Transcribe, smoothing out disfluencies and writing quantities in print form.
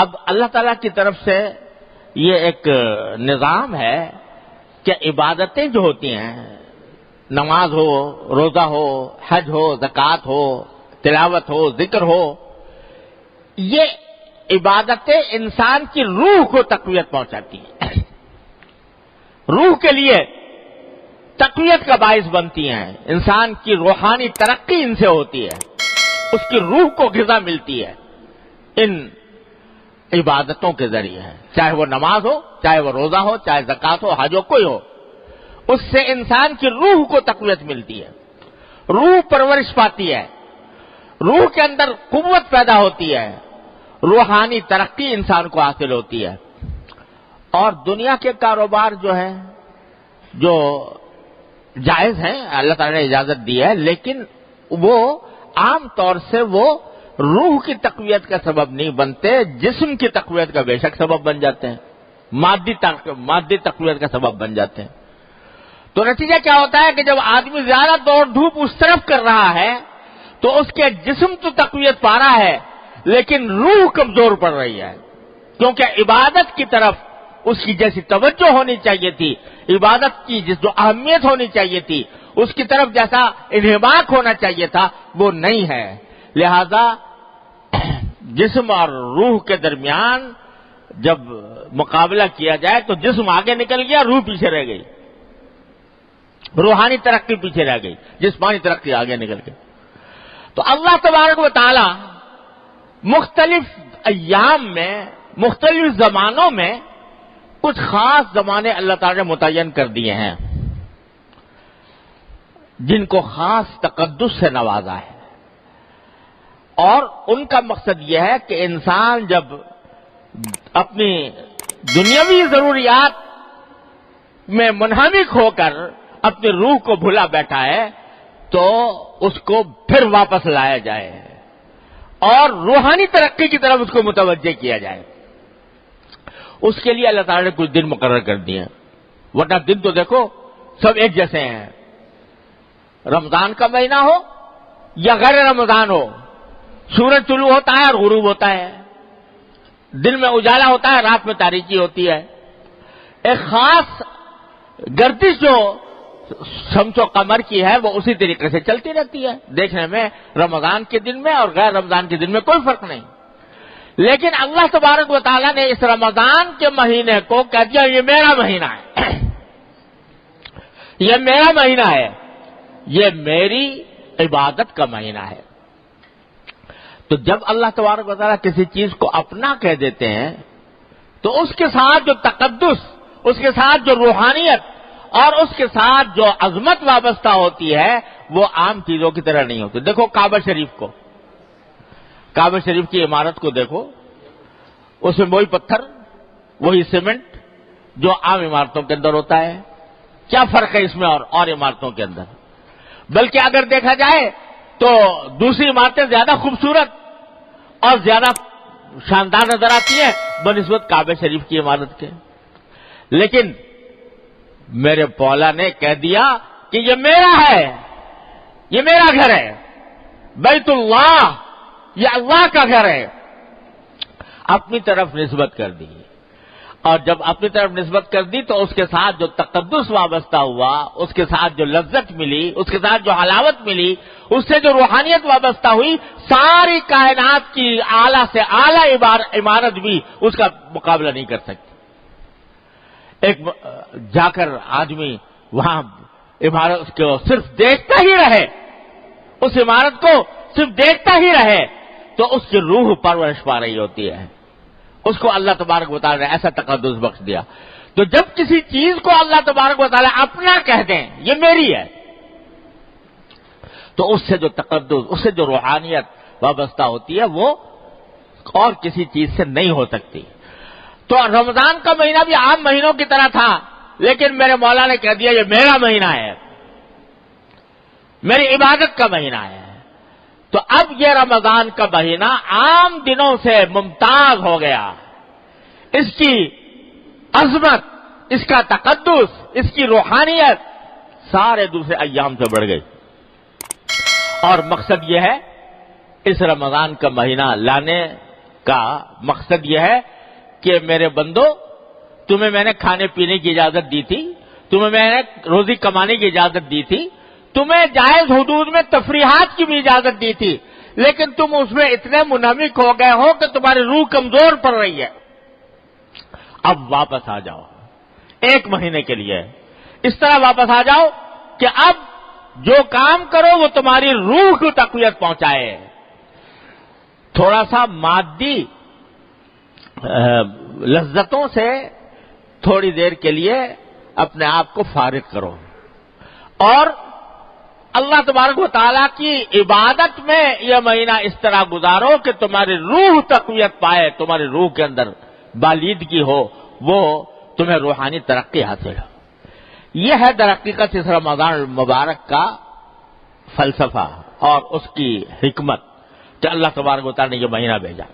اب اللہ تعالیٰ کی طرف سے یہ ایک نظام ہے کہ عبادتیں جو ہوتی ہیں، نماز ہو، روزہ ہو، حج ہو، زکوٰۃ ہو، تلاوت ہو، ذکر ہو، یہ عبادتیں انسان کی روح کو تقویت پہنچاتی ہیں، روح کے لیے تقویت کا باعث بنتی ہیں، انسان کی روحانی ترقی ان سے ہوتی ہے، اس کی روح کو غذا ملتی ہے ان عبادتوں کے ذریعے، چاہے وہ نماز ہو، چاہے وہ روزہ ہو، چاہے زکوٰۃ ہو، حج ہو، کوئی ہو، اس سے انسان کی روح کو تقویت ملتی ہے، روح پرورش پاتی ہے، روح کے اندر قوت پیدا ہوتی ہے، روحانی ترقی انسان کو حاصل ہوتی ہے۔ اور دنیا کے کاروبار جو ہے جو جائز ہیں، اللہ تعالیٰ نے اجازت دی ہے، لیکن وہ عام طور سے وہ روح کی تقویت کا سبب نہیں بنتے، جسم کی تقویت کا بے شک سبب بن جاتے ہیں، مادی تقویت کا سبب بن جاتے ہیں۔ تو نتیجہ کیا ہوتا ہے کہ جب آدمی زیادہ دوڑ دھوپ اس طرف کر رہا ہے تو اس کے جسم تو تقویت پا رہا ہے لیکن روح کمزور پڑ رہی ہے، کیونکہ عبادت کی طرف اس کی جیسی توجہ ہونی چاہیے تھی، عبادت کی جو اہمیت ہونی چاہیے تھی، اس کی طرف جیسا انہماک ہونا چاہیے تھا وہ نہیں ہے۔ لہذا جسم اور روح کے درمیان جب مقابلہ کیا جائے تو جسم آگے نکل گیا، روح پیچھے رہ گئی، روحانی ترقی پیچھے رہ گئی، جسمانی ترقی آگے نکل گئی۔ تو اللہ تبارک و تعالی مختلف ایام میں، مختلف زمانوں میں کچھ خاص زمانے اللہ تعالی نے متعین کر دیے ہیں جن کو خاص تقدس سے نوازا ہے، اور ان کا مقصد یہ ہے کہ انسان جب اپنی دنیاوی ضروریات میں منہمک ہو کر اپنی روح کو بھلا بیٹھا ہے تو اس کو پھر واپس لایا جائے اور روحانی ترقی کی طرف اس کو متوجہ کیا جائے۔ اس کے لیے اللہ تعالیٰ نے کچھ دن مقرر کر دیے ہیں، ورنہ دن تو دیکھو سب ایک جیسے ہیں، رمضان کا مہینہ ہو یا غیر رمضان ہو، سورج طلوع ہوتا ہے اور غروب ہوتا ہے، دن میں اجالا ہوتا ہے، رات میں تاریکی ہوتی ہے، ایک خاص گردش جو شمس و قمر کی ہے وہ اسی طریقے سے چلتی رہتی ہے، دیکھنے میں رمضان کے دن میں اور غیر رمضان کے دن میں کوئی فرق نہیں۔ لیکن اللہ تبارک و تعالیٰ نے اس رمضان کے مہینے کو کہہ دیا یہ میرا مہینہ ہے، یہ میرا مہینہ ہے، یہ میری عبادت کا مہینہ ہے۔ تو جب اللہ تبارک و تعالیٰ کسی چیز کو اپنا کہہ دیتے ہیں تو اس کے ساتھ جو تقدس، اس کے ساتھ جو روحانیت اور اس کے ساتھ جو عظمت وابستہ ہوتی ہے وہ عام چیزوں کی طرح نہیں ہوتی۔ دیکھو کعبہ شریف کو، کعبہ شریف کی عمارت کو دیکھو، اس میں وہی پتھر، وہی سیمنٹ جو عام عمارتوں کے اندر ہوتا ہے، کیا فرق ہے اس میں اور عمارتوں کے اندر؟ بلکہ اگر دیکھا جائے تو دوسری عمارتیں زیادہ خوبصورت اور زیادہ شاندار نظر آتی ہیں بنسبت کعبہ شریف کی عمارت کے۔ لیکن میرے مولا نے کہہ دیا کہ یہ میرا ہے، یہ میرا گھر ہے، بیت اللہ، یہ اللہ کا گھر ہے، اپنی طرف نسبت کر دی۔ اور جب اپنی طرف نسبت کر دی تو اس کے ساتھ جو تقدس وابستہ ہوا، اس کے ساتھ جو لذت ملی، اس کے ساتھ جو حلاوت ملی، اس سے جو روحانیت وابستہ ہوئی، ساری کائنات کی اعلیٰ سے اعلیٰ عمارت بھی اس کا مقابلہ نہیں کر سکتی۔ ایک جا کر آدمی وہاں عمارت کو صرف دیکھتا ہی رہے، اس عمارت کو صرف دیکھتا ہی رہے تو اس کی روح پرورش پا رہی ہوتی ہے، اس کو اللہ تبارک و تعالیٰ نے ایسا تقدس بخش دیا۔ تو جب کسی چیز کو اللہ تبارک و تعالیٰ اپنا کہہ دیں یہ میری ہے تو اس سے جو تقدس، اس سے جو روحانیت وابستہ ہوتی ہے وہ اور کسی چیز سے نہیں ہو سکتی۔ تو رمضان کا مہینہ بھی عام مہینوں کی طرح تھا، لیکن میرے مولا نے کہہ دیا یہ میرا مہینہ ہے، میری عبادت کا مہینہ ہے۔ تو اب یہ رمضان کا مہینہ عام دنوں سے ممتاز ہو گیا، اس کی عظمت، اس کا تقدس، اس کی روحانیت سارے دوسرے ایام سے بڑھ گئی۔ اور مقصد یہ ہے اس رمضان کا مہینہ لانے کا مقصد یہ ہے کہ میرے بندو، تمہیں میں نے کھانے پینے کی اجازت دی تھی، تمہیں میں نے روزی کمانے کی اجازت دی تھی، تمہیں جائز حدود میں تفریحات کی بھی اجازت دی تھی، لیکن تم اس میں اتنے منہمک ہو گئے ہو کہ تمہاری روح کمزور پڑ رہی ہے۔ اب واپس آ جاؤ 1 مہینے کے لیے، اس طرح واپس آ جاؤ کہ اب جو کام کرو وہ تمہاری روح کو تقویت پہنچائے، تھوڑا سا مادی لذتوں سے تھوڑی دیر کے لیے اپنے آپ کو فارغ کرو، اور اللہ تبارک و تعالیٰ کی عبادت میں یہ مہینہ اس طرح گزارو کہ تمہاری روح تقویت پائے، تمہاری روح کے اندر بالیدگی ہو، وہ تمہیں روحانی ترقی حاصل ہو۔ یہ ہے در حقیقت اس رمضان المبارک کا فلسفہ اور اس کی حکمت کہ اللہ تبارک و تعالیٰ نے یہ مہینہ بھیجا۔